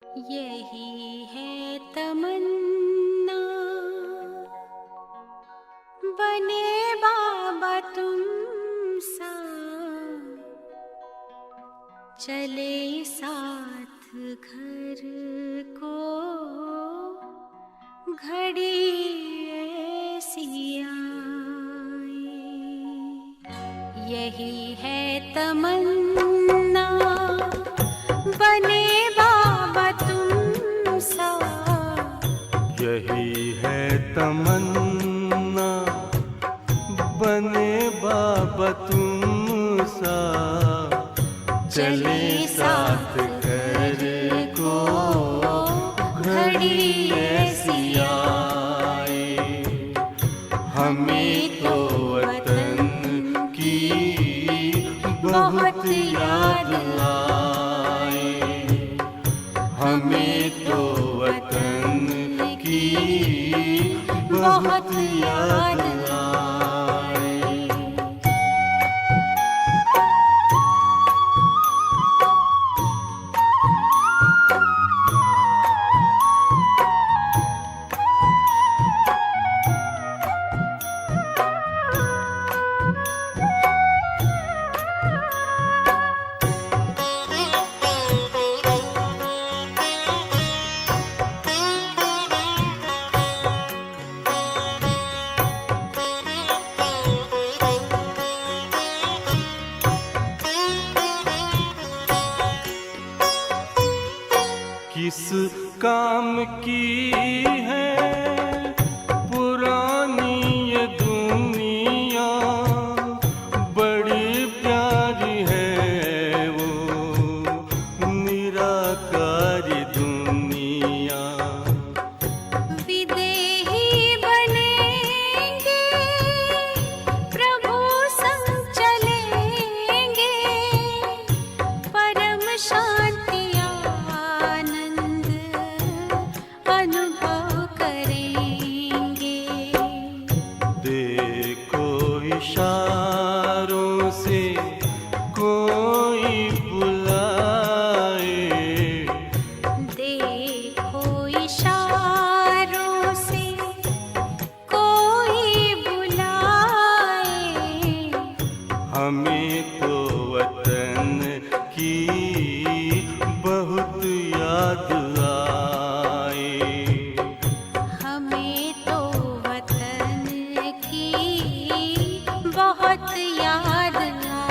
यही है तमन्ना, बने बाबा तुम सा, चले साथ घर को घड़ी ऐसी आए। यही है तमन्ना, बने बाबा तुम सा। यही है तमन्ना, बने बाबा तुम सा, चले साथ घर को घड़ी ऐसी आए। हमें तो वतन की बहुत याद आए, हमें तो वतन की बहुत याद आए। किस काम की है पुरानी ये दुनिया, बड़ी प्यारी है वो निराकारी दुनिया। विदेही बनेंगे, प्रभु संग चलेंगे, परम शांति अनुभव करेंगे। देखो इशारों से कोई बुलाए, देखो इशारों से कोई बुलाए। हमें तो वतन की बहुत याद आए, हमें तो वतन की बहुत याद आए।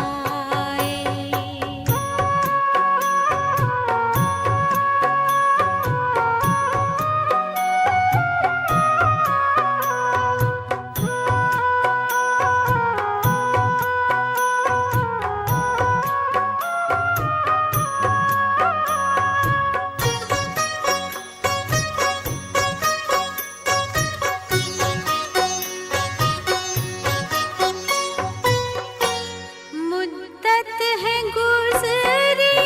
मुद्दत है गुज़री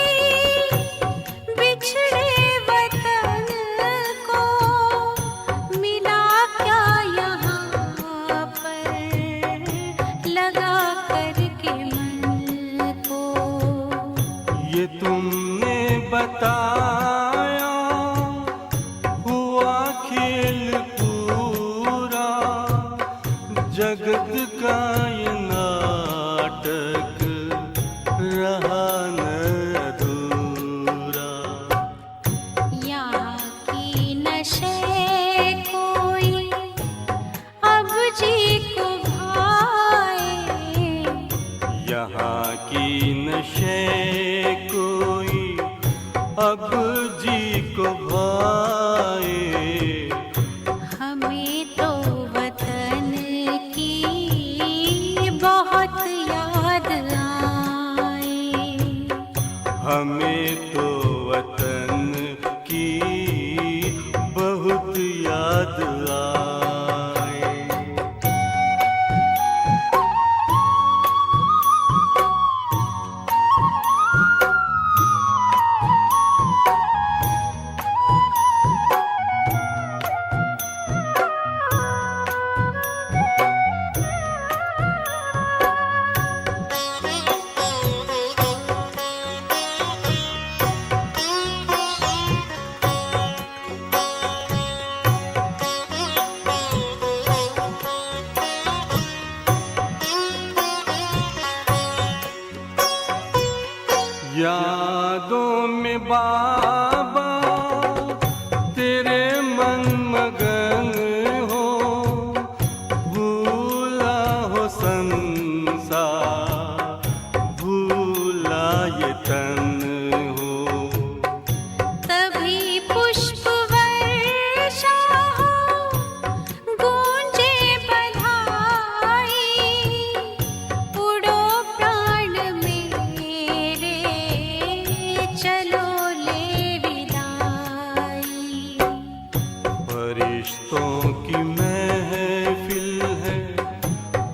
बिछड़े वतन को, मिला क्या यहाँ पर लगा करके मन को। ये तुमने बताया हुआ खेल पूरा, जगत का ये नाटक रहा न अधूरा। यहाँ की नशे कोई अब जी को भाए, यहाँ की नशे कोई अब जी को भाए। हमें तो वतन की बहुत याद आए। हमें तो वतन की बहुत याद आए। में बाबा तेरे मन मगन हो, भूला हो संसार, भूला ये तन हो। तभी पुष्प वर्षा हो, गूंजे बधाई, उड़ो प्राण मेरे, चलो ले विदाई। फरिश्तों की महफिल है,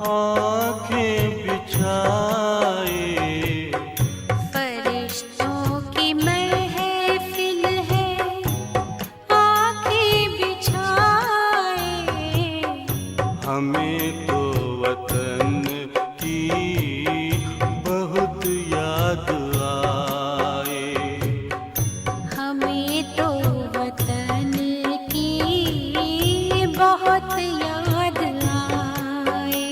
आंखें बिछाए, फरिश्तों की महफिल है, आंखें बिछाए। हमें तो वतन की बहुत याद आए। हमें तो वतन की बहुत याद आए।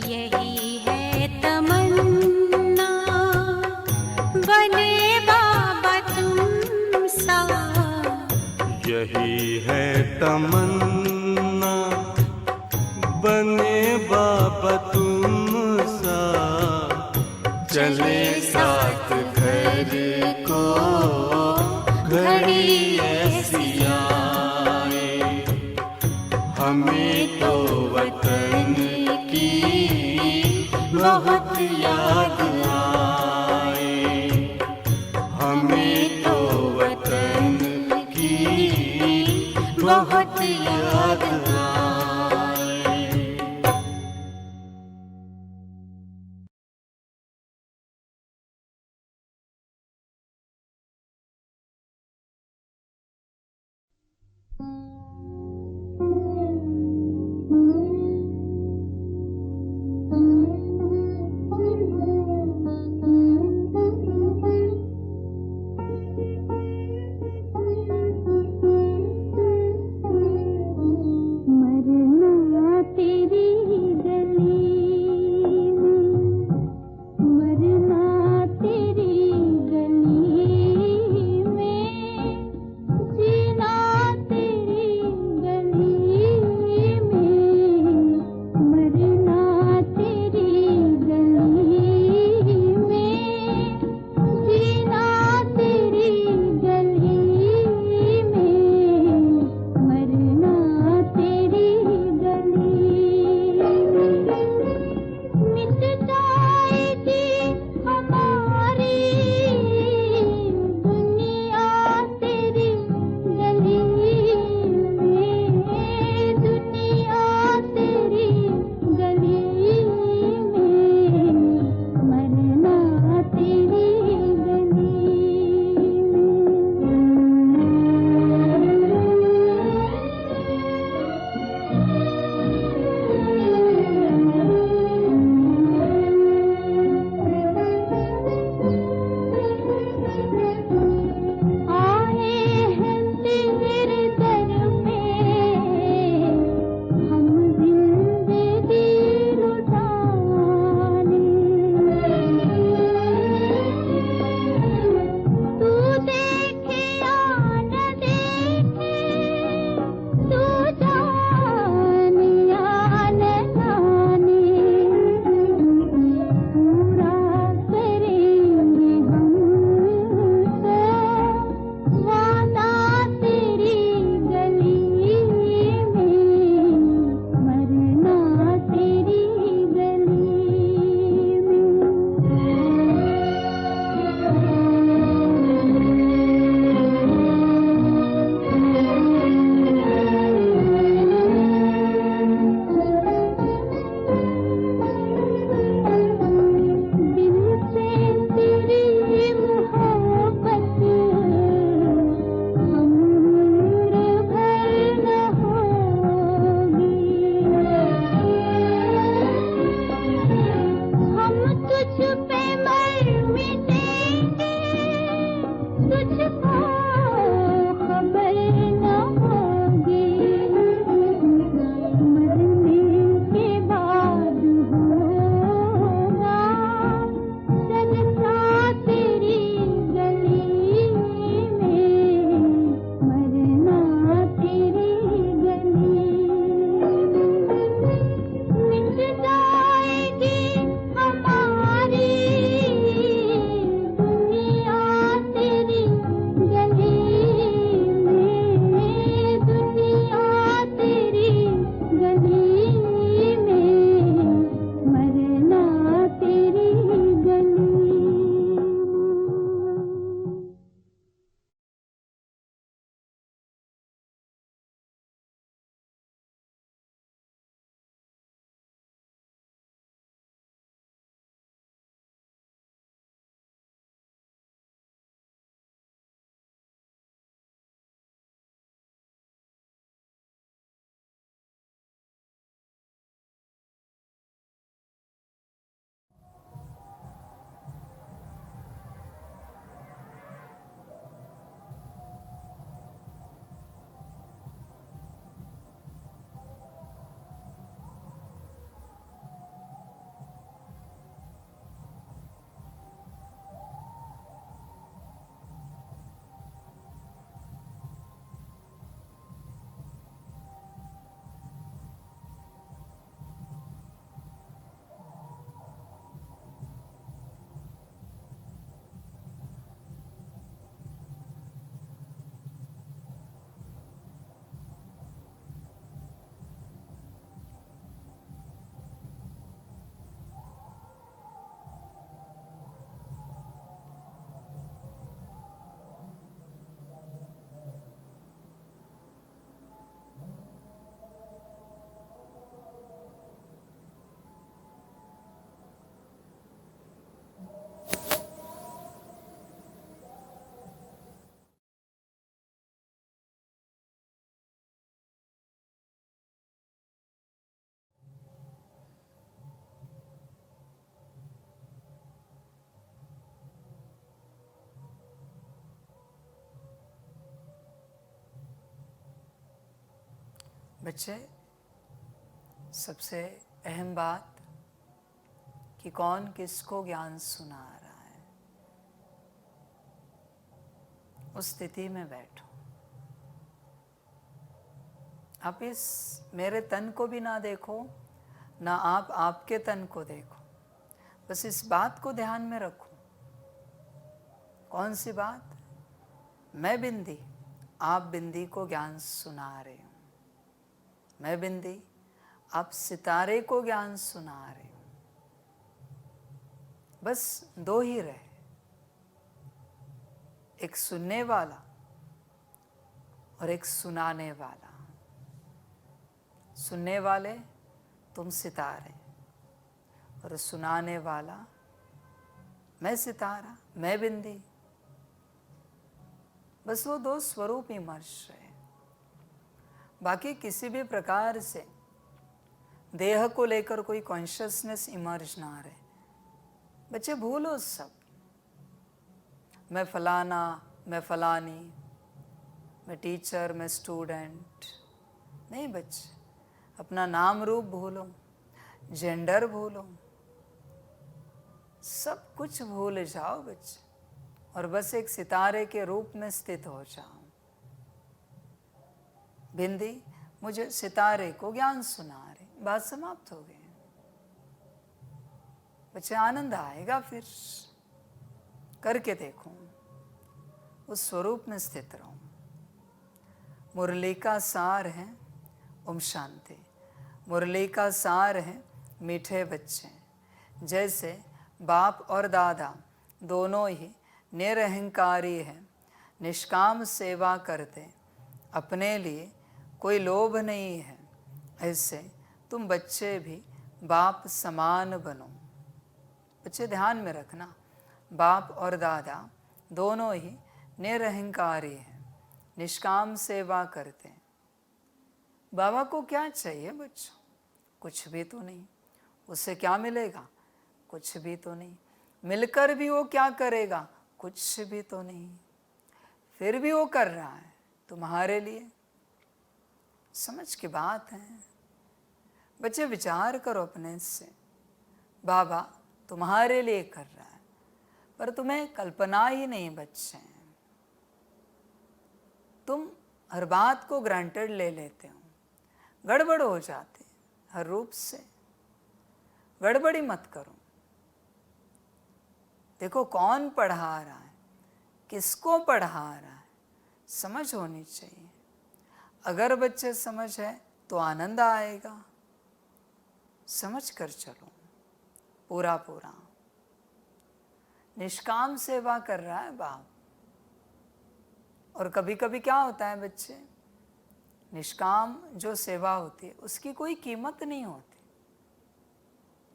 यही है तमन्ना, बने बाबा तुम सा। यही है तमन्ना, बने बाबा तुम सा। चले साथ घर को घड़ी ऐसी आए। हमें तो वतन की बहुत याद आए। हमें तो वतन की बहुत याद आए। मर बच्चे, सबसे अहम बात कि कौन किसको ज्ञान सुना रहा है, उस स्थिति में बैठो। आप इस मेरे तन को भी ना देखो, ना आप आपके तन को देखो, बस इस बात को ध्यान में रखो। कौन सी बात? मैं बिंदी, आप बिंदी को ज्ञान सुना रहे हो। मैं बिंदी, आप सितारे को ज्ञान सुना रहे हो। बस दो ही रहे, एक सुनने वाला और एक सुनाने वाला। सुनने वाले तुम सितारे, और सुनाने वाला मैं सितारा, मैं बिंदी। बस वो दो स्वरूप इमर्ज रहे। बाकी किसी भी प्रकार से देह को लेकर कोई कॉन्शियसनेस इमर्ज ना रहे। बच्चे भूलो सब, मैं फलाना, मैं फलानी, मैं टीचर, मैं स्टूडेंट। नहीं बच्चे, अपना नाम रूप भूलो, जेंडर भूलो, सब कुछ भूल जाओ बच्चे, और बस एक सितारे के रूप में स्थित हो जाओ। बिंदी मुझे सितारे को ज्ञान सुना रहे, बात समाप्त हो गई। बच्चे आनंद आएगा, फिर करके देखो, उस स्वरूप में स्थित रहो। मुरली का सार है ओम शांति। मुरली का सार है मीठे बच्चे। जैसे बाप और दादा दोनों ही निरहंकारी हैं, निष्काम सेवा करते, अपने लिए कोई लोभ नहीं है, ऐसे तुम बच्चे भी बाप समान बनो। बच्चे ध्यान में रखना, बाप और दादा दोनों ही निरहंकारी हैं, निष्काम सेवा करते हैं। बाबा को क्या चाहिए बच्चों? कुछ भी तो नहीं। उससे क्या मिलेगा? कुछ भी तो नहीं। मिलकर भी वो क्या करेगा? कुछ भी तो नहीं। फिर भी वो कर रहा है तुम्हारे लिए। समझ की बात है बच्चे, विचार करो अपने से। बाबा तुम्हारे लिए कर रहा है, पर तुम्हें कल्पना ही नहीं बच्चे। तुम हर बात को ग्रांटेड ले लेते हो, गड़बड़ हो जाते हर रूप से। गड़बड़ी मत करो। देखो कौन पढ़ा रहा है, किसको पढ़ा रहा है, समझ होनी चाहिए। अगर बच्चे समझ है तो आनंद आएगा। समझ कर चलो पूरा पूरा। निष्काम सेवा कर रहा है बाप। और कभी कभी क्या होता है बच्चे, निष्काम जो सेवा होती है उसकी कोई कीमत नहीं होती।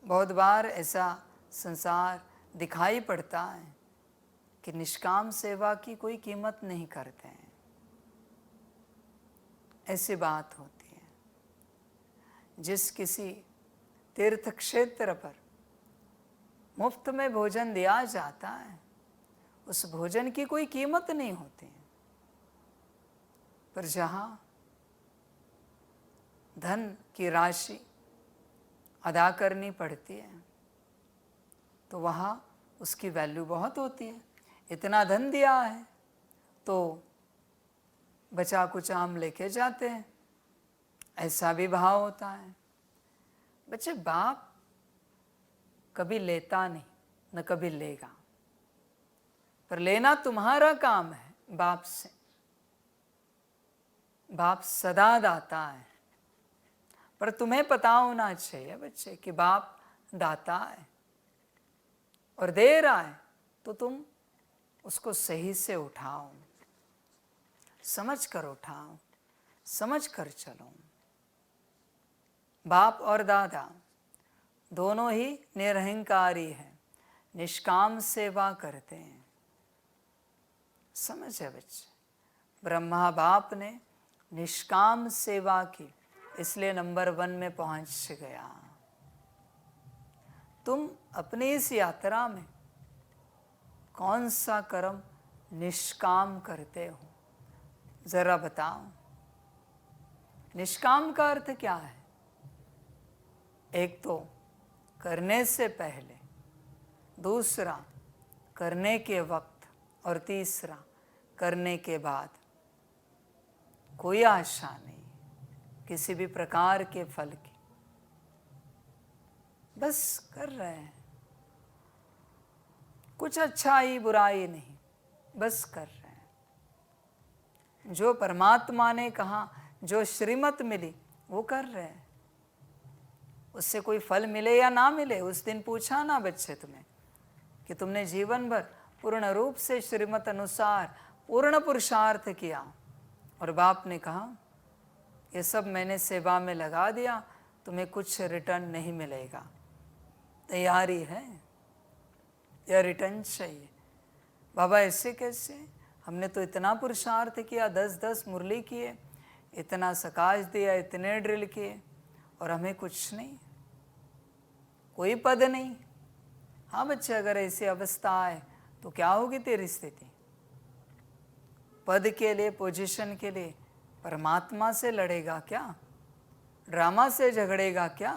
बहुत बार ऐसा संसार दिखाई पड़ता है कि निष्काम सेवा की कोई कीमत नहीं करते हैं। ऐसी बात होती है। जिस किसी तीर्थ क्षेत्र पर मुफ्त में भोजन दिया जाता है, उस भोजन की कोई कीमत नहीं होती है। पर जहाँ धन की राशि अदा करनी पड़ती है तो वहाँ उसकी वैल्यू बहुत होती है। इतना धन दिया है तो बचा कुछ आम लेके जाते हैं, ऐसा भी भाव होता है। बच्चे बाप कभी लेता नहीं, न कभी लेगा, पर लेना तुम्हारा काम है बाप से। बाप सदा दाता है, पर तुम्हें पता होना चाहिए बच्चे कि बाप दाता है और दे रहा है, तो तुम उसको सही से उठाओ, समझ कर उठाओ, समझ कर चलो। बाप और दादा दोनों ही निरहंकारी हैं, निष्काम सेवा करते हैं। समझ है बच्चे, ब्रह्मा बाप ने निष्काम सेवा की, इसलिए नंबर 1 में पहुंच गया। तुम अपनी इस यात्रा में कौन सा कर्म निष्काम करते हो, जरा बताओ। निष्काम का अर्थ क्या है? एक तो करने से पहले, दूसरा करने के वक्त, और तीसरा करने के बाद कोई आशा नहीं किसी भी प्रकार के फल की, बस कर रहे हैं, कुछ अच्छाई बुराई नहीं, बस कर रहे हैं। जो परमात्मा ने कहा, जो श्रीमत मिली वो कर रहे हैं। उससे कोई फल मिले या ना मिले, उस दिन पूछा ना बच्चे तुम्हें कि तुमने जीवन भर पूर्ण रूप से श्रीमत अनुसार पूर्ण पुरुषार्थ किया, और बाप ने कहा ये सब मैंने सेवा में लगा दिया, तुम्हें कुछ रिटर्न नहीं मिलेगा। तैयारी है या रिटर्न चाहिए? बाबा ऐसे कैसे? हमने तो इतना पुरुषार्थ किया, 10-10 मुरली किए, इतना सकाश दिया, इतने ड्रिल किए, और हमें कुछ नहीं, कोई पद नहीं। हाँ बच्चे, अगर ऐसी अवस्था आए तो क्या होगी तेरी स्थिति? पद के लिए, पोजीशन के लिए परमात्मा से लड़ेगा क्या? ड्रामा से झगड़ेगा क्या?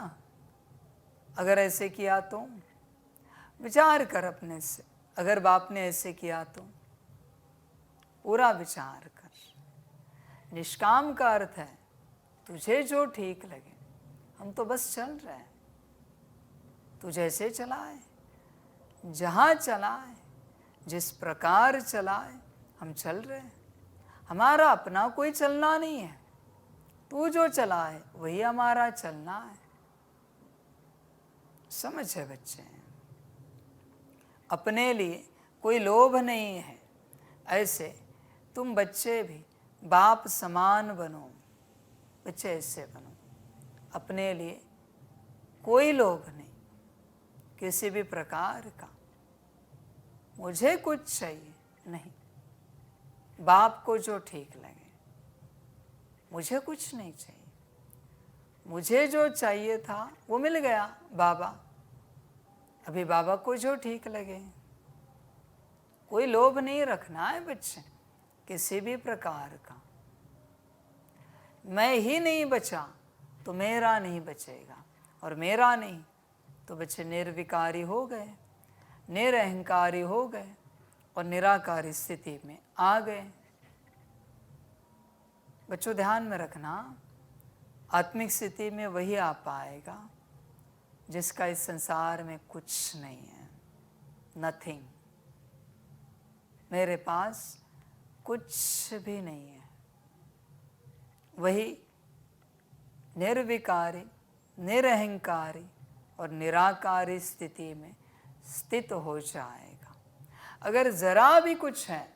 अगर ऐसे किया तो विचार कर अपने से। अगर बाप ने ऐसे किया तो पूरा विचार कर। निष्काम का अर्थ है तुझे जो ठीक लगे, हम तो बस चल रहे हैं, तू जैसे चलाए, जहाँ चलाए, जिस प्रकार चलाए, हम चल रहे हैं। हमारा अपना कोई चलना नहीं है, तू जो चलाए वही हमारा चलना है। समझ है बच्चे? अपने लिए कोई लोभ नहीं है। ऐसे तुम बच्चे भी बाप समान बनो, बच्चे ऐसे बनो, अपने लिए कोई लोभ नहीं किसी भी प्रकार का। मुझे कुछ चाहिए नहीं, बाप को जो ठीक लगे, मुझे कुछ नहीं चाहिए। मुझे जो चाहिए था वो मिल गया बाबा, अभी बाबा को जो ठीक लगे। कोई लोभ नहीं रखना है बच्चे किसी भी प्रकार का। मैं ही नहीं बचा तो मेरा नहीं बचेगा, और मेरा नहीं तो बच्चे निर्विकारी हो गए, निरअहंकारी हो गए, और निराकारी स्थिति में आ गए। बच्चों ध्यान में रखना, आत्मिक स्थिति में वही आ पाएगा जिसका इस संसार में कुछ नहीं है, नथिंग। मेरे पास कुछ भी नहीं है, वही निर्विकारी, निरअहंकारी और निराकारी स्थिति में स्थित हो जाएगा। अगर जरा भी कुछ है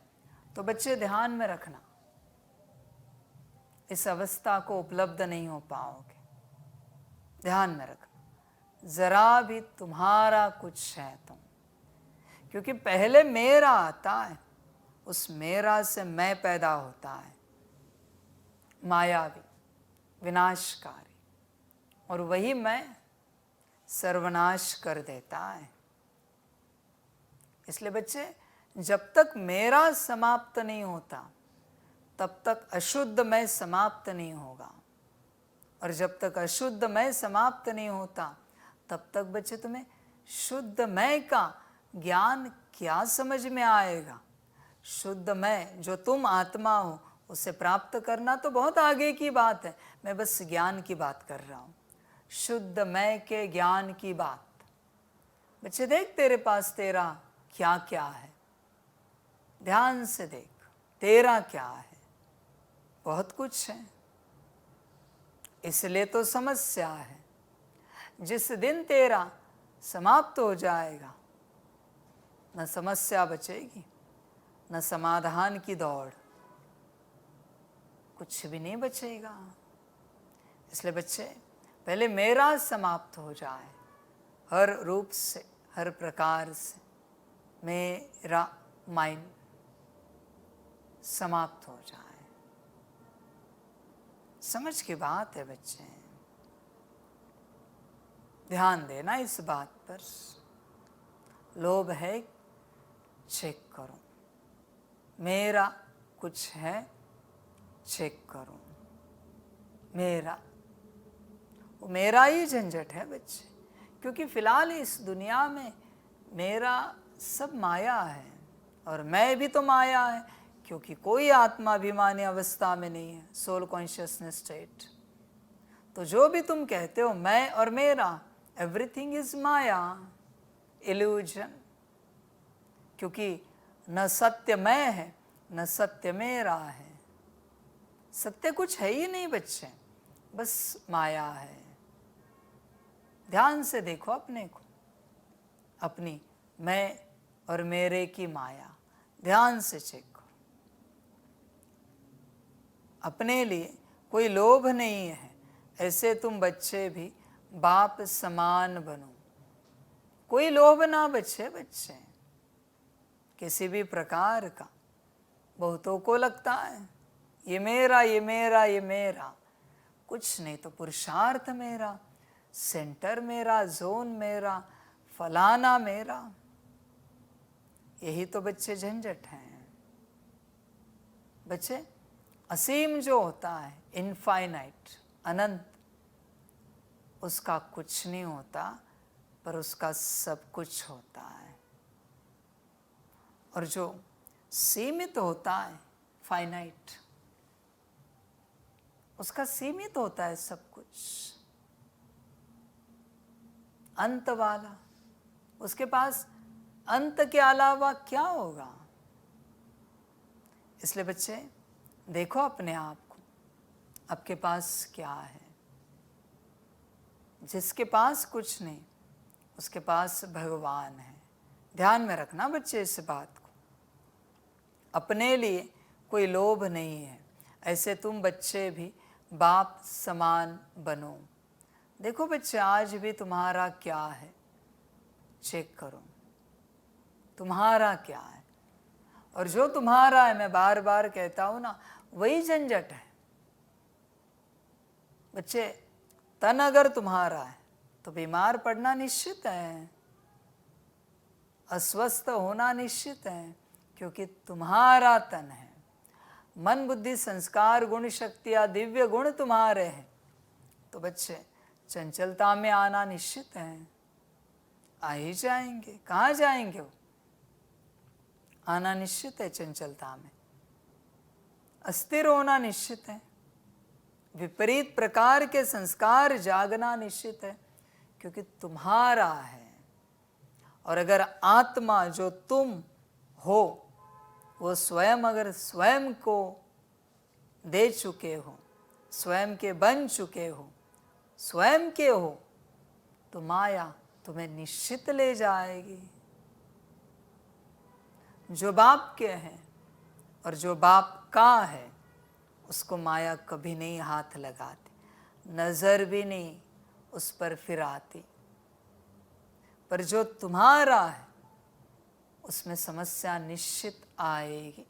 तो बच्चे ध्यान में रखना, इस अवस्था को उपलब्ध नहीं हो पाओगे। ध्यान में रखना, जरा भी तुम्हारा कुछ है तुम, क्योंकि पहले मेरा आता है, उस मेरा से मैं पैदा होता है, मायावी, विनाशकारी, और वही मैं सर्वनाश कर देता है। इसलिए बच्चे, जब तक मेरा समाप्त नहीं होता तब तक अशुद्ध मैं समाप्त नहीं होगा, और जब तक अशुद्ध मैं समाप्त नहीं होता तब तक बच्चे तुम्हें शुद्ध मैं का ज्ञान क्या समझ में आएगा। शुद्ध मैं जो तुम आत्मा हो उसे प्राप्त करना तो बहुत आगे की बात है, मैं बस ज्ञान की बात कर रहा हूँ, शुद्ध मैं के ज्ञान की बात। बच्चे देख तेरे पास तेरा क्या क्या है, ध्यान से देख तेरा क्या है, बहुत कुछ है। इसलिए तो समस्या है। जिस दिन तेरा समाप्त हो जाएगा, न समस्या बचेगी, न समाधान की दौड़, कुछ भी नहीं बचेगा। इसलिए बच्चे, पहले मेरा समाप्त हो जाए, हर रूप से, हर प्रकार से मेरा माइंड समाप्त हो जाए। समझ की बात है बच्चे, ध्यान देना इस बात पर। लोभ है, चेक करो, मेरा कुछ है, चेक करो, मेरा, वो मेरा ही झंझट है बच्चे, क्योंकि फिलहाल इस दुनिया में मेरा सब माया है और मैं भी तो माया है, क्योंकि कोई आत्माभिमानी अवस्था में नहीं है, सोल कॉन्शियसनेस स्टेट। तो जो भी तुम कहते हो मैं और मेरा, एवरीथिंग इज माया, इल्यूजन, क्योंकि न सत्य मैं है न सत्य मेरा है। सत्य कुछ है ही नहीं बच्चे, बस माया है। ध्यान से देखो अपने को, अपनी मैं और मेरे की माया ध्यान से चेक करो। अपने लिए कोई लोभ नहीं है, ऐसे तुम बच्चे भी बाप समान बनो। कोई लोभ ना बच्चे किसी भी प्रकार का। बहुतों को लगता है ये मेरा, ये मेरा, ये मेरा। कुछ नहीं तो पुरुषार्थ मेरा, सेंटर मेरा, जोन मेरा, फलाना मेरा। यही तो बच्चे झंझट हैं। बच्चे असीम जो होता है, इनफाइनाइट, अनंत, उसका कुछ नहीं होता, पर उसका सब कुछ होता है। और जो सीमित होता है, फाइनाइट, उसका सीमित होता है सब कुछ। अंत वाला, उसके पास अंत के अलावा क्या होगा। इसलिए बच्चे देखो अपने आप को, आपके पास क्या है। जिसके पास कुछ नहीं, उसके पास भगवान है। ध्यान में रखना बच्चे इस बात को। अपने लिए कोई लोभ नहीं है, ऐसे तुम बच्चे भी बाप समान बनो। देखो बच्चे आज भी तुम्हारा क्या है, चेक करो तुम्हारा क्या है। और जो तुम्हारा है, मैं बार बार कहता हूं ना, वही झंझट है बच्चे। तन अगर तुम्हारा है तो बीमार पड़ना निश्चित है, अस्वस्थ होना निश्चित है, क्योंकि तुम्हारा तन है। मन बुद्धि संस्कार गुण शक्तियाँ दिव्य गुण तुम्हारे हैं, तो बच्चे चंचलता में आना निश्चित है। आ ही जाएंगे, कहाँ जाएंगे वो, आना निश्चित है। चंचलता में अस्थिर होना निश्चित है, विपरीत प्रकार के संस्कार जागना निश्चित है, क्योंकि तुम्हारा है। और अगर आत्मा जो तुम हो वो स्वयं अगर स्वयं को दे चुके हो, स्वयं के बन चुके हो, स्वयं के हो, तो माया तुम्हें निश्चित ले जाएगी। जो बाप के हैं और जो बाप का है, उसको माया कभी नहीं हाथ लगाती, नजर भी नहीं उस पर फिराती। पर जो तुम्हारा है उसमें समस्या निश्चित आएगी।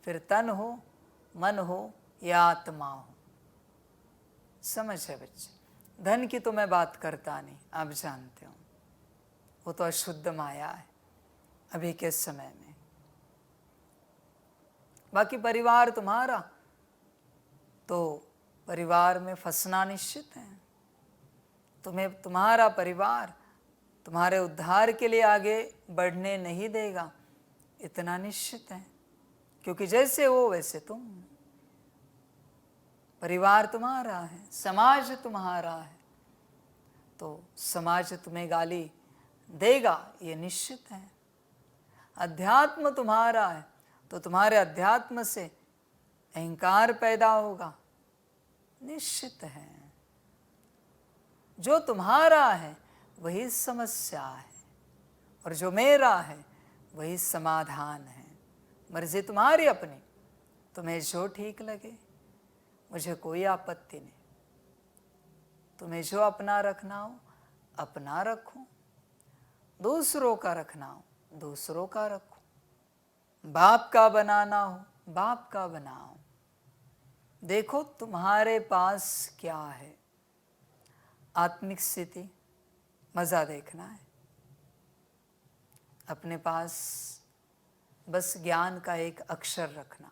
फिर तन हो, मन हो या आत्मा हो। समझ है बच्चे। धन की तो मैं बात करता नहीं, आप जानते हो, वो तो अशुद्ध माया है अभी के समय में। बाकी परिवार तुम्हारा, तो परिवार में फंसना निश्चित है। तुम्हें तुम्हारा परिवार तुम्हारे उद्धार के लिए आगे बढ़ने नहीं देगा, इतना निश्चित है, क्योंकि जैसे हो वैसे तुम। परिवार तुम्हारा है, समाज तुम्हारा है, तो समाज तुम्हें गाली देगा, ये निश्चित है। अध्यात्म तुम्हारा है, तो तुम्हारे अध्यात्म से अहंकार पैदा होगा, निश्चित है। जो तुम्हारा है वही समस्या है, और जो मेरा है वही समाधान है। मर्जी तुम्हारी अपनी, तुम्हें जो ठीक लगे, मुझे कोई आपत्ति नहीं। तुम्हें जो अपना रखना हो अपना रखो, दूसरों का रखना हो दूसरों का रखो, बाप का बनाना हो बाप का बनाओ। देखो तुम्हारे पास क्या है, आत्मिक स्थिति, मज़ा देखना है। अपने पास बस ज्ञान का एक अक्षर रखना,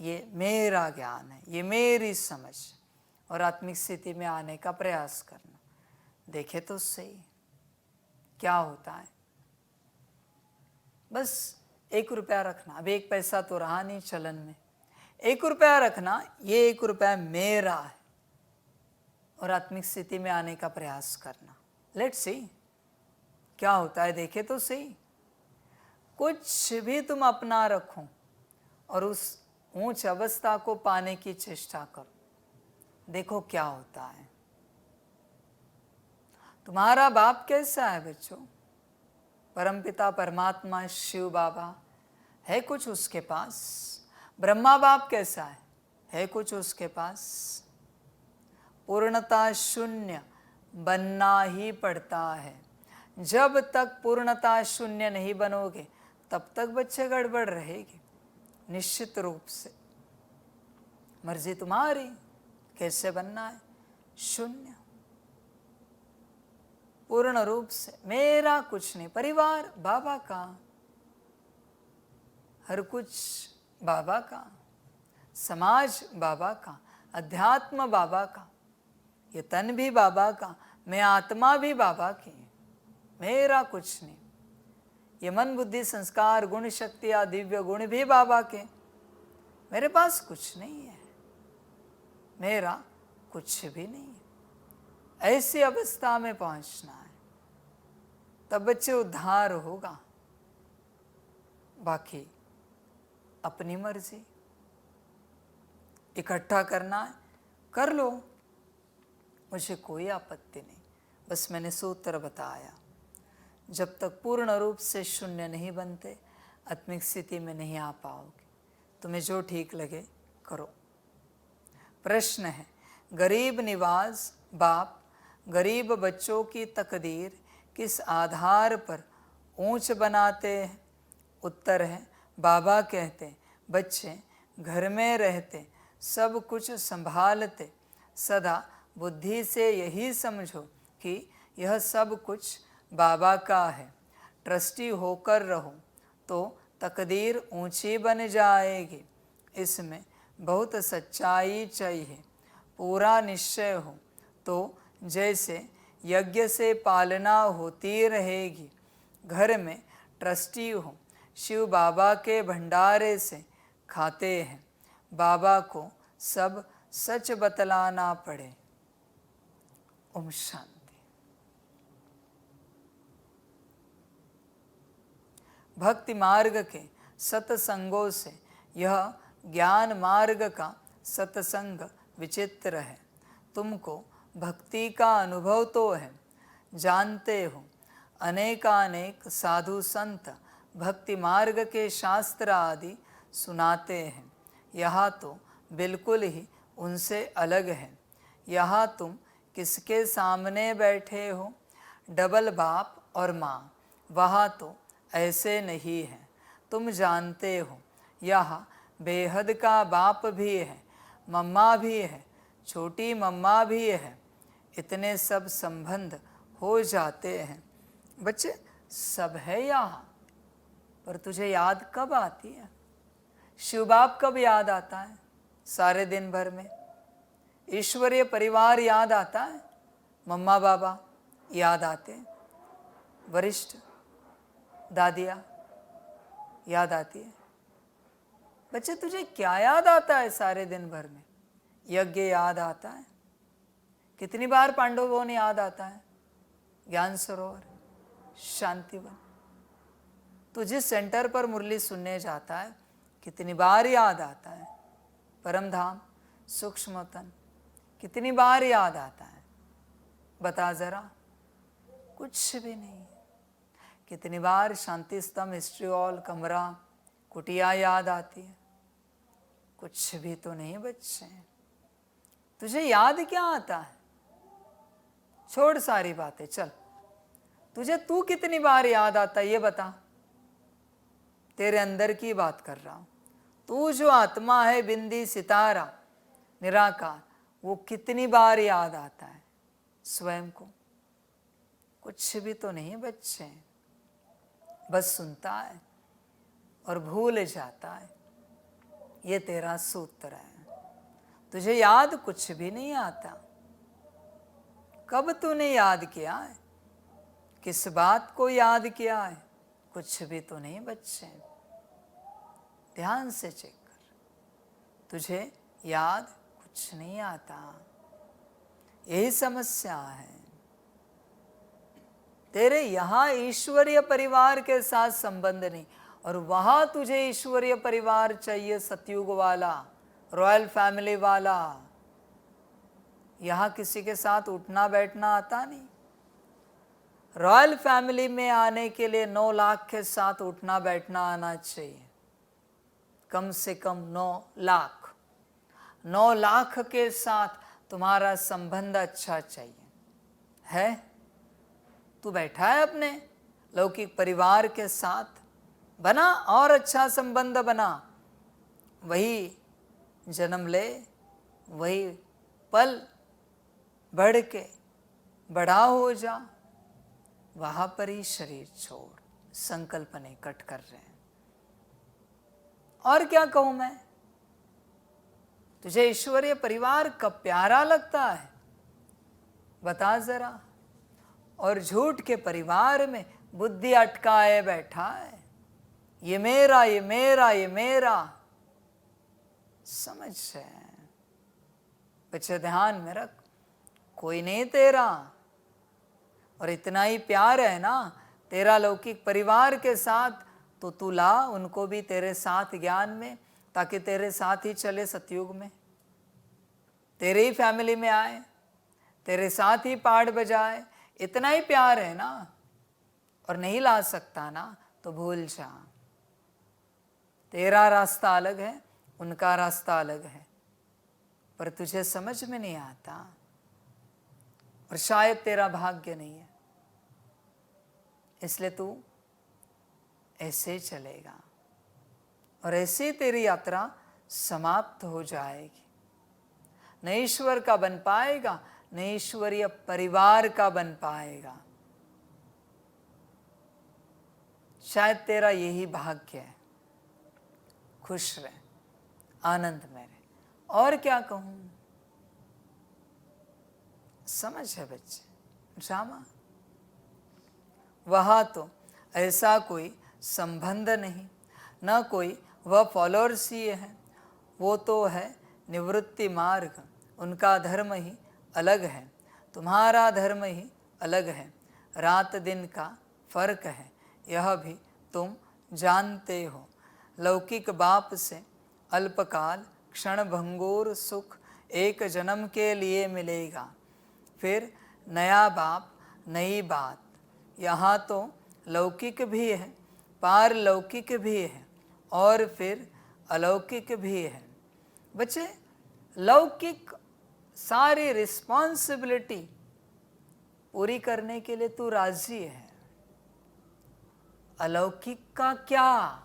ये मेरा ज्ञान है, ये मेरी समझ, और आत्मिक स्थिति में आने का प्रयास करना। देखे तो सही क्या होता है। बस 1 रुपया रखना, अब 1 पैसा तो रहा नहीं चलन में, 1 रुपया रखना, ये 1 रुपया मेरा है, और आत्मिक स्थिति में आने का प्रयास करना। लेट्स सी क्या होता है, देखे तो सही। कुछ भी तुम अपना रखो और उस ऊंच अवस्था को पाने की चेष्टा करो, देखो क्या होता है। तुम्हारा बाप कैसा है बच्चों? परमपिता परमात्मा शिव बाबा है कुछ उसके पास। ब्रह्मा बाप कैसा है कुछ उसके पास। पूर्णता शून्य बनना ही पड़ता है। जब तक पूर्णता शून्य नहीं बनोगे तब तक बच्चे गड़बड़ रहेगी, निश्चित रूप से। मर्जी तुम्हारी, कैसे बनना है? शून्य, पूर्ण रूप से। मेरा कुछ नहीं, परिवार बाबा का, हर कुछ बाबा का, समाज बाबा का, अध्यात्म बाबा का, ये तन भी बाबा का, मैं आत्मा भी बाबा की, मेरा कुछ नहीं। ये मन बुद्धि संस्कार गुण शक्तियाँ दिव्य गुण भी बाबा के, मेरे पास कुछ नहीं है, मेरा कुछ भी नहीं है। ऐसी अवस्था में पहुंचना है, तब बच्चे उद्धार होगा। बाकी अपनी मर्जी, इकट्ठा करना है कर लो, मुझे कोई आपत्ति नहीं। बस मैंने सूत्र बताया, जब तक पूर्ण रूप से शून्य नहीं बनते आत्मिक स्थिति में नहीं आ पाओगे। तुम्हें जो ठीक लगे करो। प्रश्न है, गरीब निवाज बाप गरीब बच्चों की तकदीर किस आधार पर ऊंच बनाते हैं? उत्तर है, बाबा कहते हैं बच्चे घर में रहते, सब कुछ संभालते, सदा बुद्धि से यही समझो कि यह सब कुछ बाबा का है। ट्रस्टी होकर रहो तो तकदीर ऊंची बन जाएगी। इसमें बहुत सच्चाई चाहिए। पूरा निश्चय हो तो जैसे यज्ञ से पालना होती रहेगी। घर में ट्रस्टी हो, शिव बाबा के भंडारे से खाते हैं, बाबा को सब सच बतलाना पड़े। ओम शांति। भक्ति मार्ग के सत्संगों से यह ज्ञान मार्ग का सत्संग विचित्र है। तुमको भक्ति का अनुभव तो है, जानते हो अनेकानेक साधु संत भक्ति मार्ग के शास्त्र आदि सुनाते हैं। यहाँ तो बिल्कुल ही उनसे अलग है। यहाँ तुम किसके सामने बैठे हो? डबल बाप और माँ। वहाँ तो ऐसे नहीं है। तुम जानते हो यहाँ बेहद का बाप भी है, मम्मा भी है, छोटी मम्मा भी है। इतने सब संबंध हो जाते हैं। बच्चे सब है यहाँ, पर तुझे याद कब आती है? शिव बाप कब याद आता है? सारे दिन भर में। ईश्वरीय परिवार याद आता है, मम्मा बाबा याद आते हैं, वरिष्ठ दादिया याद आती है। बच्चे तुझे क्या याद आता है सारे दिन भर में? यज्ञ याद आता है। कितनी बार पांडवों ने याद आता है? ज्ञान सरोवर, शांतिवन। तू जिस सेंटर पर मुरली सुनने जाता है कितनी बार याद आता है? परमधाम, सूक्ष्मतन, कितनी बार याद आता है? बता जरा। कुछ भी नहीं। कितनी बार शांति स्तंभ, हिस्ट्री हॉल, कमरा, कुटिया याद आती है? कुछ भी तो नहीं बच्चे। तुझे याद क्या आता है? छोड़ सारी बातें, चल तुझे तू कितनी बार याद आता है ये बता। तेरे अंदर की बात कर रहा हूं। तू जो आत्मा है, बिंदी सितारा निराकार, वो कितनी बार याद आता है स्वयं को? कुछ भी तो नहीं बच्चे। बस सुनता है और भूल जाता है। ये तेरा सूत्र है। तुझे याद कुछ भी नहीं आता। कब तूने याद किया है? किस बात को याद किया है? कुछ भी तो नहीं बच्चे। ध्यान से चेक कर। तुझे याद कुछ नहीं आता। यही समस्या है। तेरे यहाँ ईश्वरीय परिवार के साथ संबंध नहीं, और वहां तुझे ईश्वरीय परिवार चाहिए, सतयुग वाला, रॉयल फैमिली वाला। यहां किसी के साथ उठना बैठना आता नहीं। रॉयल फैमिली में आने के लिए 9 लाख के साथ उठना बैठना आना चाहिए, कम से कम 9 लाख। 9 लाख के साथ तुम्हारा संबंध अच्छा चाहिए। है? तू बैठा है अपने लौकिक परिवार के साथ, बना और अच्छा संबंध बना। वही जन्म ले, वही पल बढ़ के बड़ा हो जा, वहां पर ही शरीर छोड़। संकल्प नहीं कट कर रहे हैं। और क्या कहूं मैं? तुझे ईश्वरीय परिवार कब प्यारा लगता है? बता जरा। और झूठ के परिवार में बुद्धि अटकाए बैठा है। ये मेरा, ये मेरा, ये मेरा। समझ है बच्चे, ध्यान में रख। कोई नहीं तेरा। और इतना ही प्यार है ना तेरा लौकिक परिवार के साथ, तो तू ला उनको भी तेरे साथ ज्ञान में, ताकि तेरे साथ ही चले सतयुग में, तेरे ही फैमिली में आए, तेरे साथ ही पाठ बजाए। इतना ही प्यार है ना। और नहीं ला सकता ना तो भूल जा। तेरा रास्ता अलग है, उनका रास्ता अलग है, पर तुझे समझ में नहीं आता, और शायद तेरा भाग्य नहीं है। इसलिए तू ऐसे चलेगा, और ऐसे तेरी यात्रा समाप्त हो जाएगी। न ईश्वर का बन पाएगा, न ईश्वरीय परिवार का बन पाएगा। शायद तेरा यही भाग्य है। खुश रहे, आनंद में रहे। और क्या कहूं? समझ है बच्चे, ड्रामा। वहां तो ऐसा कोई संबंध नहीं, न कोई वह फॉलोअर्स ही है। वो तो है निवृत्ति मार्ग। उनका धर्म ही अलग है, तुम्हारा धर्म ही अलग है। रात दिन का फर्क है, यह भी तुम जानते हो। लौकिक बाप से अल्पकाल क्षण भंगुर सुख एक जन्म के लिए मिलेगा, फिर नया बाप नई बात। यहाँ तो लौकिक भी है, पारलौकिक भी है, और फिर अलौकिक भी है। बच्चे, लौकिक सारी रिस्पॉन्सिबिलिटी पूरी करने के लिए तू राजी है। अलौकिक का क्या?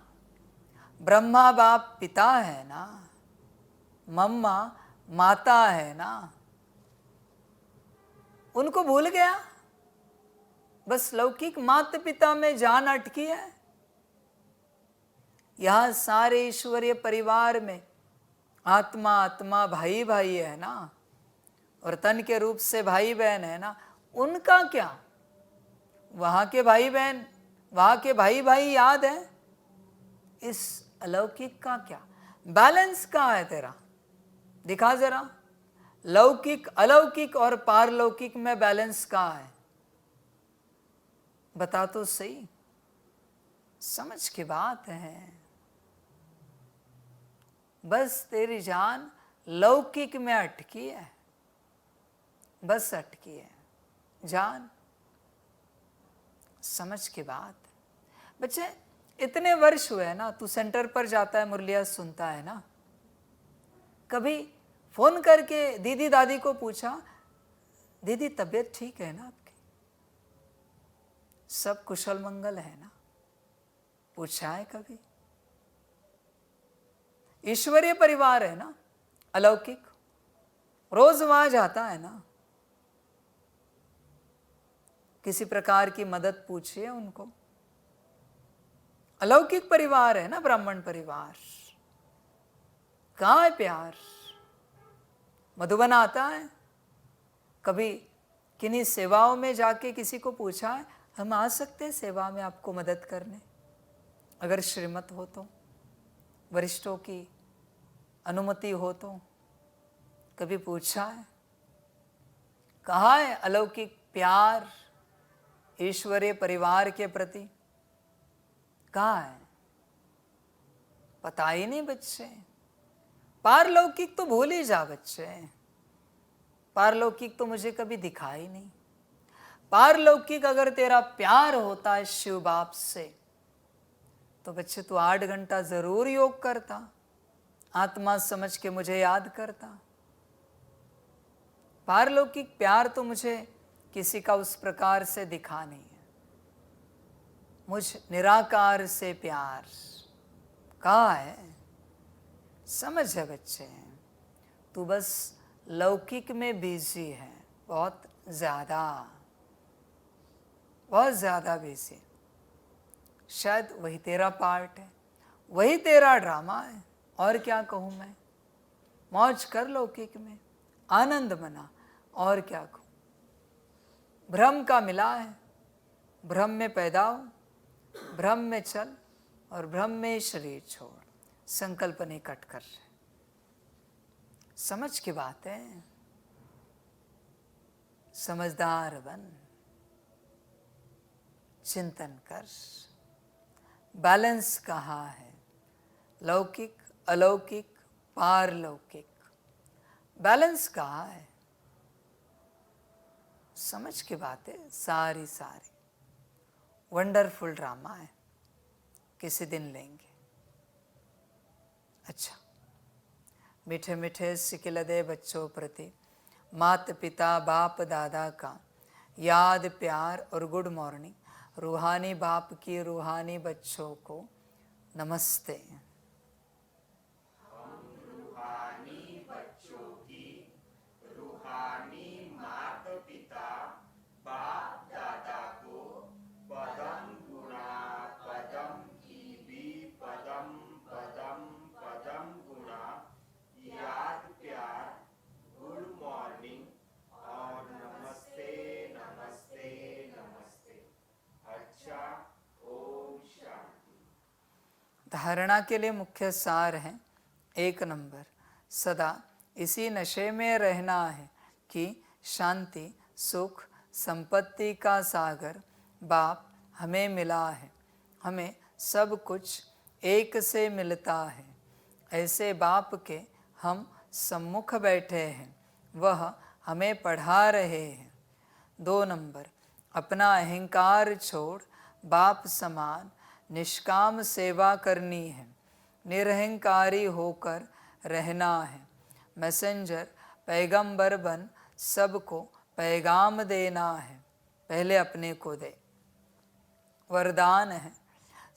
ब्रह्मा बाप पिता है ना, मम्मा माता है ना, उनको भूल गया? बस लौकिक माता पिता में जान अटकी है। यहां सारे ईश्वरीय परिवार में आत्मा आत्मा भाई भाई है ना, और तन के रूप से भाई बहन है ना। उनका क्या? वहां के भाई बहन, वहां के भाई भाई याद है। इस अलौकिक का क्या? बैलेंस कहाँ है तेरा? दिखा जरा। लौकिक, अलौकिक और पारलौकिक में बैलेंस कहाँ है? बता तो सही। समझ की बात है। बस तेरी जान लौकिक में अटकी है, बस अटकी है जान। समझ की बात। बच्चे, इतने वर्ष हुए ना, तू सेंटर पर जाता है, मुरलिया सुनता है ना। कभी फोन करके दीदी दादी को पूछा, दीदी तबीयत ठीक है ना आपकी? सब कुशल मंगल है ना? पूछा है कभी? ईश्वरीय परिवार है ना, अलौकिक, रोज वहां जाता है ना। किसी प्रकार की मदद पूछिए उनको। अलौकिक परिवार है ना, ब्राह्मण परिवार। कहाँ है प्यार? मधुबन आता है? कभी किन्हीं सेवाओं में जाके किसी को पूछा है, हम आ सकते हैं सेवा में आपको मदद करने, अगर श्रीमत हो तो, वरिष्ठों की अनुमति हो तो? कभी पूछा है? कहाँ है अलौकिक प्यार ईश्वरीय परिवार के प्रति? कहाँ है? पता ही नहीं बच्चे। पारलौकिक तो भूल ही जा बच्चे, पारलौकिक तो मुझे कभी दिखा ही नहीं। पारलौकिक अगर तेरा प्यार होता है शिव बाप से, तो बच्चे तू 8 घंटा जरूर योग करता, आत्मा समझ के मुझे याद करता। पारलौकिक प्यार तो मुझे किसी का उस प्रकार से दिखा नहीं है। मुझ निराकार से प्यार कहाँ है? समझ है बच्चे, तू बस लौकिक में बिजी है, बहुत ज्यादा बिजी। शायद वही तेरा पार्ट है, वही तेरा ड्रामा है, और क्या कहूँ मैं। मौज कर लौकिक में, आनंद मना, और क्या कहूँ। भ्रम का मिला है, भ्रम में पैदा हो, भ्रम में चल, और भ्रम में शरीर छोड़। संकल्प नहीं कट कर। समझ की बात है, समझदार बन, चिंतन कर। बैलेंस कहाँ है? लौकिक, अलौकिक, पारलौकिक, बैलेंस कहाँ है? समझ की बात है। सारी वंडरफुल ड्रामा है, किसी दिन लेंगे। अच्छा, मीठे मीठे सिकिलदे बच्चों प्रति माता पिता बाप दादा का याद प्यार और गुड मॉर्निंग। रूहानी बाप की रूहानी बच्चों को नमस्ते। रूहानी बच्चों की रूहानी माता पिता बाप दादा को पदम गुणा पदम की भी पदम पदम पदम गुणा याद प्यार गुड मॉर्निंग और नमस्ते नमस्ते नमस्ते। अच्छा, ओम शांति। धारणा के लिए मुख्य सार है, 1 नंबर, सदा इसी नशे में रहना है कि शांति सुख संपत्ति का सागर बाप हमें मिला है। हमें सब कुछ एक से मिलता है। ऐसे बाप के हम सम्मुख बैठे हैं, वह हमें पढ़ा रहे हैं। 2 नंबर, अपना अहंकार छोड़ बाप समान निष्काम सेवा करनी है, निरहंकारी होकर रहना है। मैसेंजर पैगंबर बन सबको पैगाम देना है, पहले अपने को दे। वरदान है,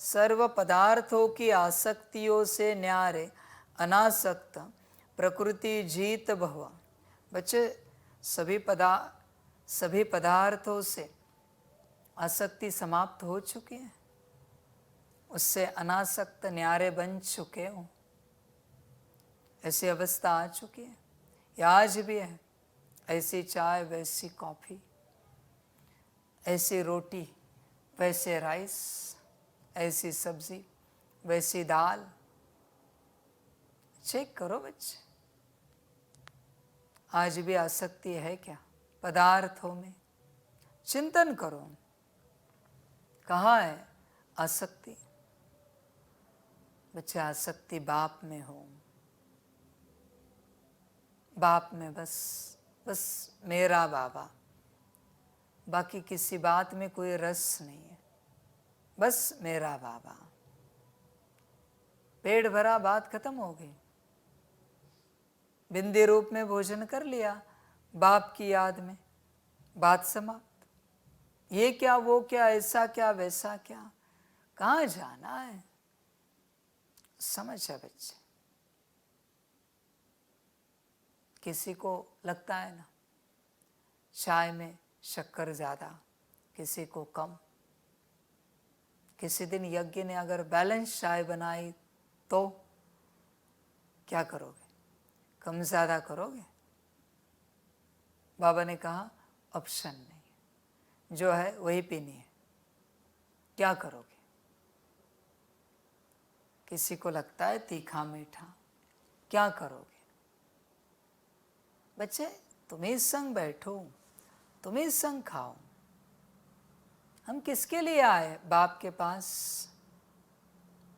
सर्व पदार्थों की आसक्तियों से न्यारे अनासक्त प्रकृति जीत भव। बच्चे, सभी पदार्थों से आसक्ति समाप्त हो चुकी है, उससे अनासक्त न्यारे बन चुके हो। ऐसी अवस्था आ चुकी है, या आज भी है। ऐसी चाय वैसी कॉफ़ी, ऐसी रोटी वैसे राइस, ऐसी सब्जी वैसी दाल। चेक करो बच्चे, आज भी आसक्ति है क्या पदार्थों में? चिंतन करो, कहाँ है आसक्ति? बच्चे, आसक्ति बाप में हो, बाप में बस मेरा बाबा, बाकी किसी बात में कोई रस नहीं है, बस मेरा बाबा। पेट भरा, बात खत्म हो गई। बिंदी रूप में भोजन कर लिया बाप की याद में, बात समाप्त। ये क्या वो क्या, ऐसा क्या वैसा क्या, कहाँ जाना है? समझ है बच्चे। किसी को लगता है ना चाय में शक्कर ज़्यादा, किसी को कम। किसी दिन यज्ञ ने अगर बैलेंस चाय बनाई तो क्या करोगे? कम ज़्यादा करोगे? बाबा ने कहा ऑप्शन नहीं, जो है वही पीनी है। क्या करोगे? किसी को लगता है तीखा मीठा, क्या करोगे? बच्चे तुम ही संग बैठो, तुम ही संग खाओ। हम किसके लिए आए बाप के पास?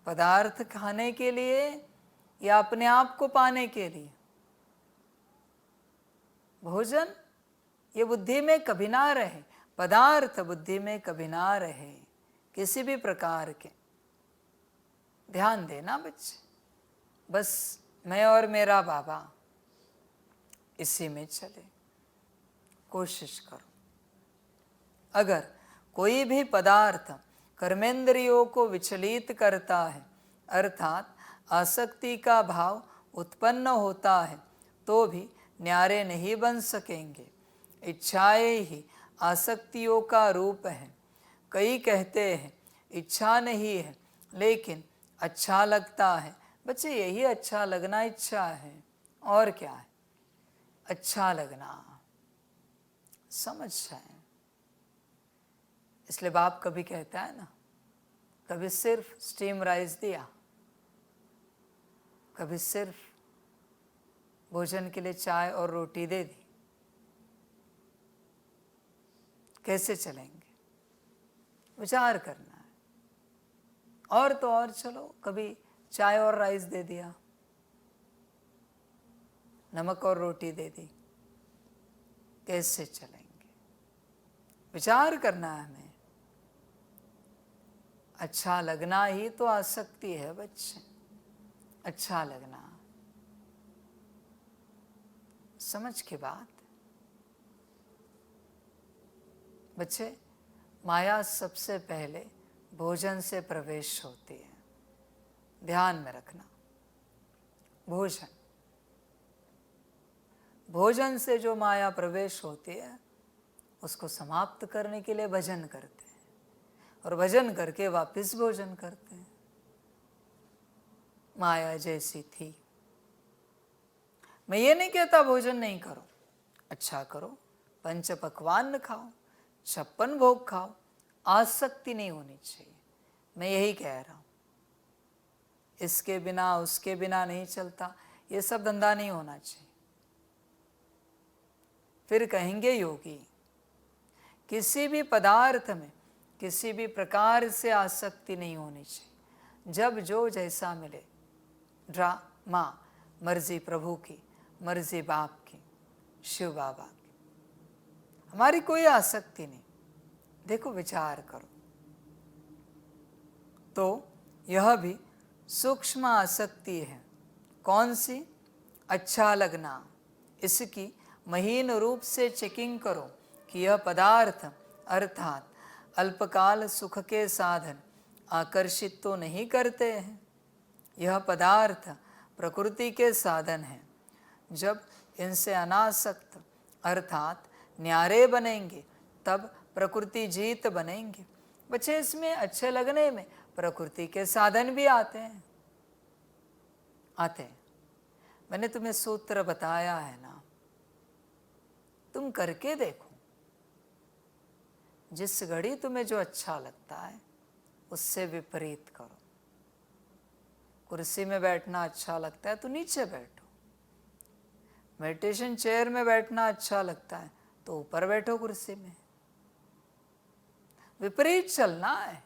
पदार्थ खाने के लिए या अपने आप को पाने के लिए? भोजन ये बुद्धि में कभी ना रहे, पदार्थ बुद्धि में कभी ना रहे, किसी भी प्रकार के। ध्यान देना बच्चे, बस मैं और मेरा बाबा इसी में चले, कोशिश करो। अगर कोई भी पदार्थ कर्मेंद्रियों को विचलित करता है, अर्थात आसक्ति का भाव उत्पन्न होता है, तो भी न्यारे नहीं बन सकेंगे। इच्छाएं ही आसक्तियों का रूप है। कई कहते हैं इच्छा नहीं है लेकिन अच्छा लगता है। बच्चे यही अच्छा लगना इच्छा है, और क्या है? अच्छा लगना समझ है। इसलिए बाप कभी कहता है ना, कभी सिर्फ स्टीम राइस दिया, कभी सिर्फ भोजन के लिए चाय और रोटी दे दी। कैसे चलेंगे? विचार करना है। और तो और चलो, कभी चाय और राइस दे दिया, नमक और रोटी दे दी, कैसे चलेंगे? विचार करना है हमें। अच्छा लगना ही तो आसक्ति है बच्चे, अच्छा लगना। समझ की बात बच्चे, माया सबसे पहले भोजन से प्रवेश होती है। ध्यान में रखना, भोजन से जो माया प्रवेश होती है, उसको समाप्त करने के लिए भजन करते हैं, और भजन करके वापस भोजन करते हैं। माया जैसी थी। मैं ये नहीं कहता भोजन नहीं करो, अच्छा करो, पंच पकवान खाओ, 56 भोग खाओ, आसक्ति नहीं होनी चाहिए। मैं यही कह रहा हूं। इसके बिना उसके बिना नहीं चलता, ये सब धंधा नहीं होना चाहिए। फिर कहेंगे योगी, किसी भी पदार्थ में किसी भी प्रकार से आसक्ति नहीं होनी चाहिए। जब जो जैसा मिले, ड्रामा, मर्जी प्रभु की, मर्जी बाप की, शिव बाबा की, हमारी कोई आसक्ति नहीं। देखो विचार करो, तो यह भी सूक्ष्म आसक्ति है। कौन सी? अच्छा लगना। इसकी महीन रूप से चेकिंग करो कि यह पदार्थ अर्थात अल्पकाल सुख के साधन आकर्षित तो नहीं करते हैं। यह पदार्थ प्रकृति के साधन हैं। जब इनसे अनासक्त अर्थात न्यारे बनेंगे, तब प्रकृति जीत बनेंगे। बच्चे, इसमें अच्छे लगने में प्रकृति के साधन भी आते हैं। मैंने तुम्हें सूत्र बताया है ना, तुम करके देखो। जिस घड़ी तुम्हें जो अच्छा लगता है उससे विपरीत करो। कुर्सी में बैठना अच्छा लगता है तो नीचे बैठो। मेडिटेशन चेयर में बैठना अच्छा लगता है तो ऊपर बैठो कुर्सी में। विपरीत चलना है।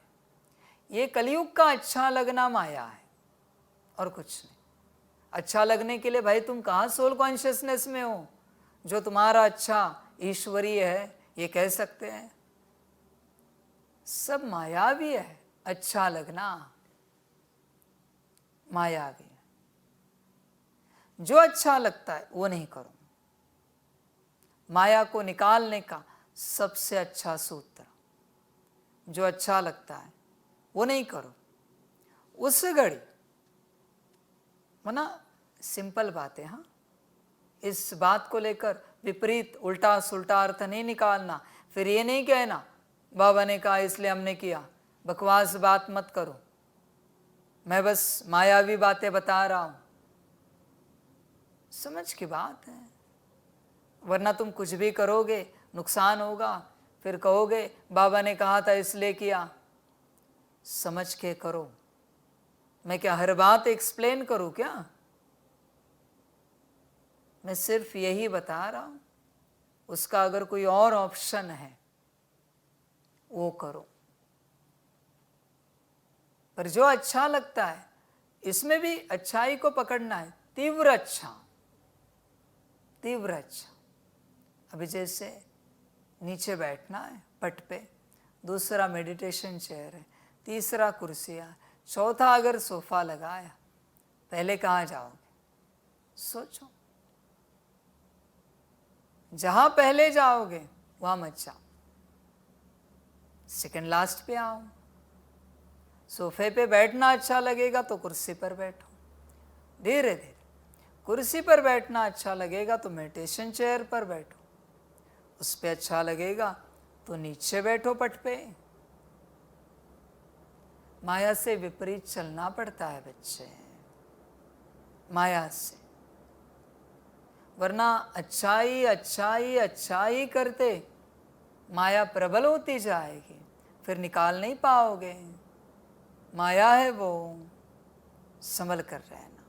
ये कलयुग का अच्छा लगना माया है और कुछ नहीं। अच्छा लगने के लिए भाई तुम कहाँ सोल कॉन्शियसनेस में हो जो तुम्हारा अच्छा ईश्वरीय है ये कह सकते हैं? सब मायावी है। अच्छा लगना मायावी है। जो अच्छा लगता है वो नहीं करो। माया को निकालने का सबसे अच्छा सूत्र, जो अच्छा लगता है वो नहीं करो। उस घड़ी वरना सिंपल बात है। हाँ, इस बात को लेकर विपरीत उल्टा सुल्टा अर्थ नहीं निकालना। फिर ये नहीं कहना बाबा ने कहा इसलिए हमने किया। बकवास बात मत करो। मैं बस मायावी बातें बता रहा हूं। समझ की बात है, वरना तुम कुछ भी करोगे नुकसान होगा, फिर कहोगे बाबा ने कहा था इसलिए किया। समझ के करो। मैं क्या हर बात एक्सप्लेन करूं क्या? मैं सिर्फ यही बता रहा हूं, उसका अगर कोई और ऑप्शन है वो करो। पर जो अच्छा लगता है, इसमें भी अच्छाई को पकड़ना है, तीव्र अच्छा, तीव्र अच्छा। अभी जैसे नीचे बैठना है पट पे, दूसरा मेडिटेशन चेयर है, तीसरा कुर्सियाँ, चौथा अगर सोफा लगाया, पहले कहाँ जाओगे? सोचो। जहां पहले जाओगे वहां मत जाओ, सेकंड लास्ट पे आओ। सोफे पे बैठना अच्छा लगेगा तो कुर्सी पर बैठो, धीरे धीरे। कुर्सी पर बैठना अच्छा लगेगा तो मेडिटेशन चेयर पर बैठो, उस पे अच्छा लगेगा तो नीचे बैठो पट पे। माया से विपरीत चलना पड़ता है बच्चे, माया से। वरना अच्छाई अच्छाई अच्छाई करते माया प्रबल होती जाएगी, फिर निकाल नहीं पाओगे। माया है वो, संभल कर रहना,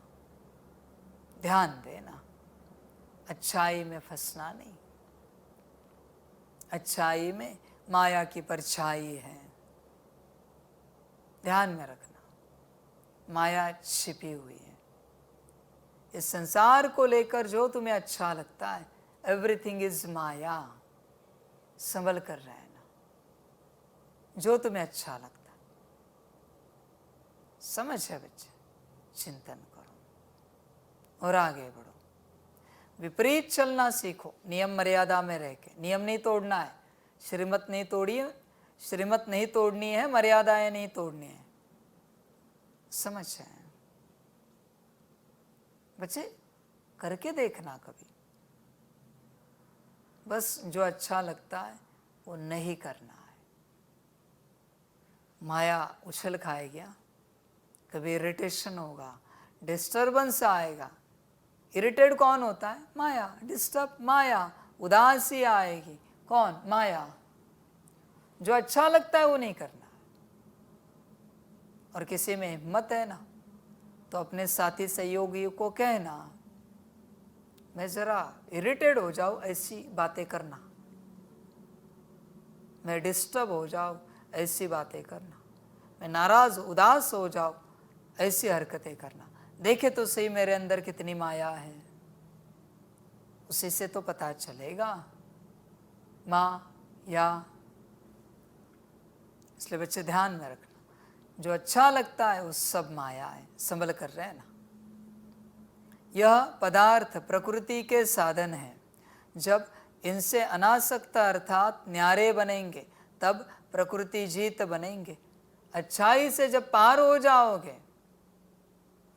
ध्यान देना, अच्छाई में फंसना नहीं। अच्छाई में माया की परछाई है, ध्यान में रखना। माया छिपी हुई है। इस संसार को लेकर जो तुम्हें अच्छा लगता है, एवरीथिंग इज माया। संभल कर रहना, जो तुम्हें अच्छा लगता है। समझ है बच्चे? चिंतन करो और आगे बढ़ो। विपरीत चलना सीखो, नियम मर्यादा में रह के। नियम नहीं तोड़ना है, श्रीमत नहीं तोड़ी, श्रीमत नहीं तोड़नी है, मर्यादाएं नहीं तोड़नी है। समझ है बच्चे? करके देखना कभी। बस जो अच्छा लगता है वो नहीं करना है। माया उछल खाएगी, कभी इरिटेशन होगा, डिस्टर्बेंस आएगा। इरिटेट कौन होता है? माया। डिस्टर्ब माया। उदासी आएगी, कौन? माया। जो अच्छा लगता है वो नहीं करना। और किसी में हिम्मत है ना, तो अपने साथी सहयोगियों को कहना, मैं जरा इरिटेट हो जाऊं, ऐसी बातें करना। मैं डिस्टर्ब हो जाऊं, ऐसी बातें करना। मैं नाराज उदास हो जाऊं, ऐसी हरकतें करना। देखे तो सही मेरे अंदर कितनी माया है, उसी से तो पता चलेगा माया। इसलिए बच्चे ध्यान में रखना, जो अच्छा लगता है वो सब माया है। संभल कर रहना। यह पदार्थ प्रकृति के साधन हैं। जब इनसे अनासक्त अर्थात न्यारे बनेंगे, तब प्रकृति जीत बनेंगे। अच्छाई से जब पार हो जाओगे,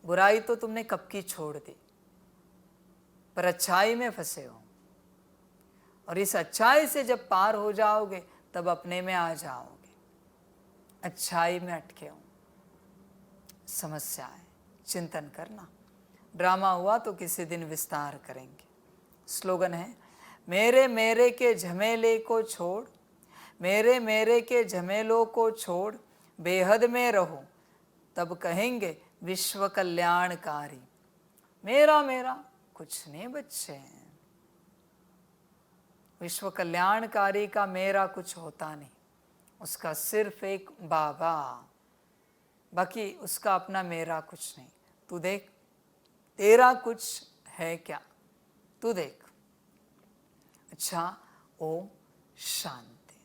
बुराई तो तुमने कब की छोड़ दी, पर अच्छाई में फंसे हो। और इस अच्छाई से जब पार हो जाओगे, तब अपने में आ जाओगे। अच्छाई में अटके हो, समस्या है। चिंतन करना। ड्रामा हुआ तो किसी दिन विस्तार करेंगे। स्लोगन है, मेरे मेरे के झमेले को छोड़, मेरे मेरे के झमेलों को छोड़, बेहद में रहो, तब कहेंगे विश्व कल्याणकारी। मेरा मेरा कुछ नहीं बच्चे, विश्व कल्याणकारी का मेरा कुछ होता नहीं। उसका सिर्फ एक बाबा, बाकी उसका अपना मेरा कुछ नहीं। तू देख, तेरा कुछ है क्या? तू देख। अच्छा, ओम शांति।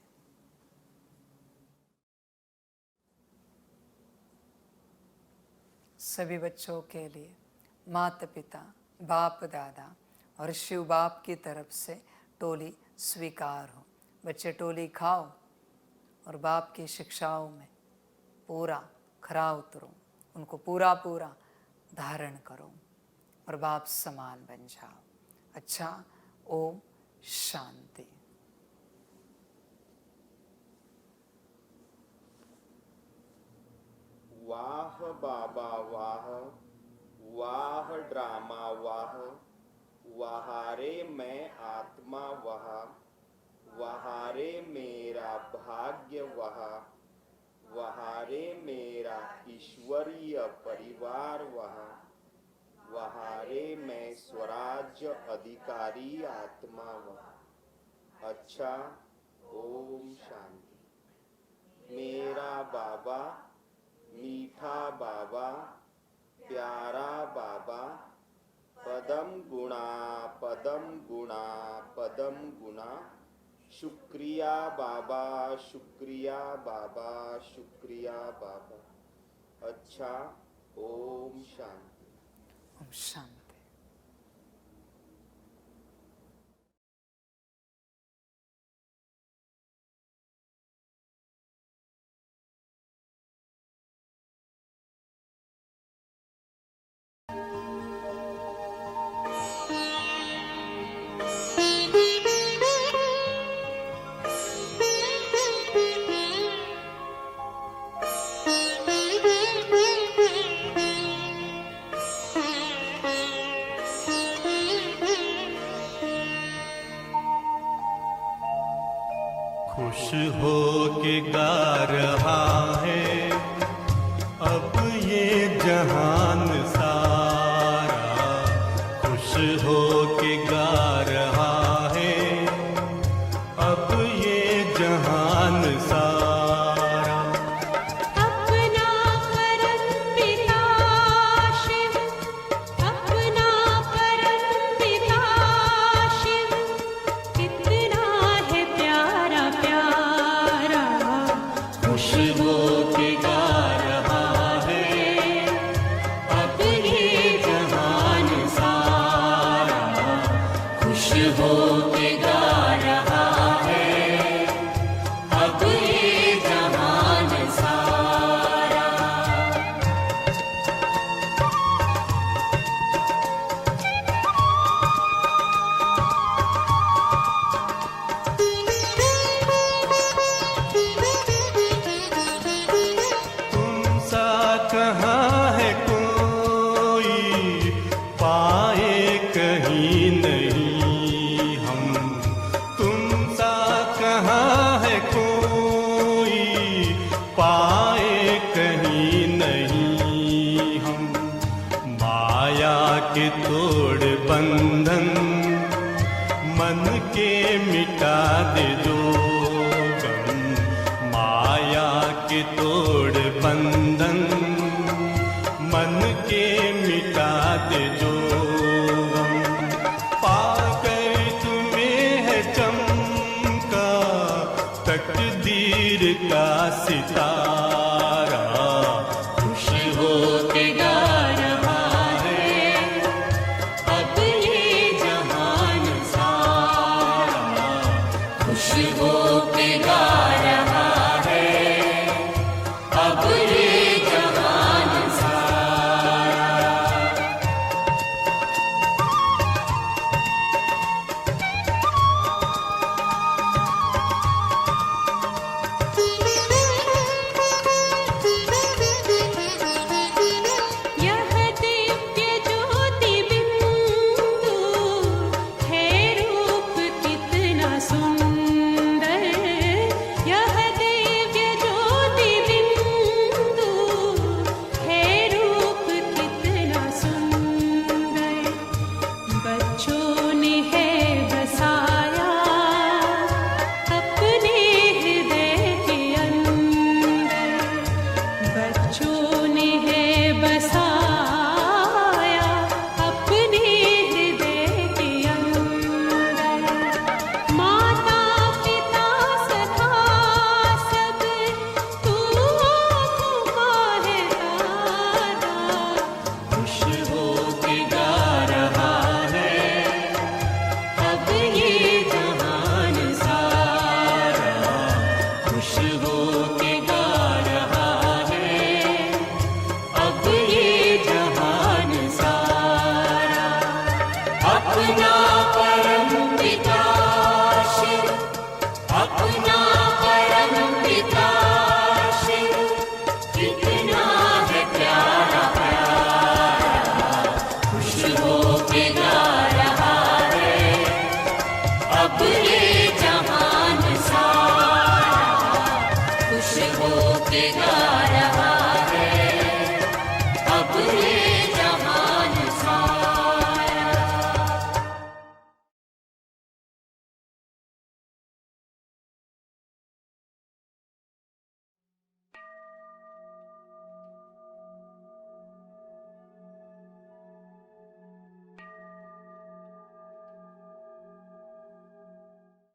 सभी बच्चों के लिए माता पिता, बाप दादा और शिव बाप की तरफ से टोली स्वीकार हो। बच्चे टोली खाओ और बाप की शिक्षाओं में पूरा खरा उतरो, उनको पूरा पूरा धारण करो और बाप समान बन जाओ। अच्छा, ओम शांति। वाह बाबा वाह, वाह ड्रामा वाह, वहारे मैं आत्मा वहा, वहारे मेरा भाग्य वहा, वहारे मेरा ईश्वरीय परिवार वहा, वहारे मैं स्वराज्य अधिकारी आत्मा वहा। अच्छा, ओम शांति। मेरा बाबा, मीठा बाबा, प्यारा बाबा, पदम गुणा पदम गुणा पदम गुणा, शुक्रिया बाबा, शुक्रिया बाबा, शुक्रिया बाबा। अच्छा, ओम शांति। ओम शांति। खुश हो के गा रहा है अब ये जहान सारा, खुश हो के गा रहा है अब ये जहान सारा। अपना परम पिता शिव, अपना परम पिता शिव, कितना है प्यारा प्यारा। खुश हो के गा रहा है अब ये जहान सारा, खुश हो के गा रहा है अब ये जहान सारा। तुम सा कहाँ है कोई पाए कहीं नहीं हम, तुम सा कहाँ है कोई पाए कहीं नहीं हम। माया के तोड़ बंधन मन के मिटा दे दो गम, माया के तोड़ बंधन मन के मिटा दे जो गम। पाकर तुम्हें है चमका तकदीर का सितारा,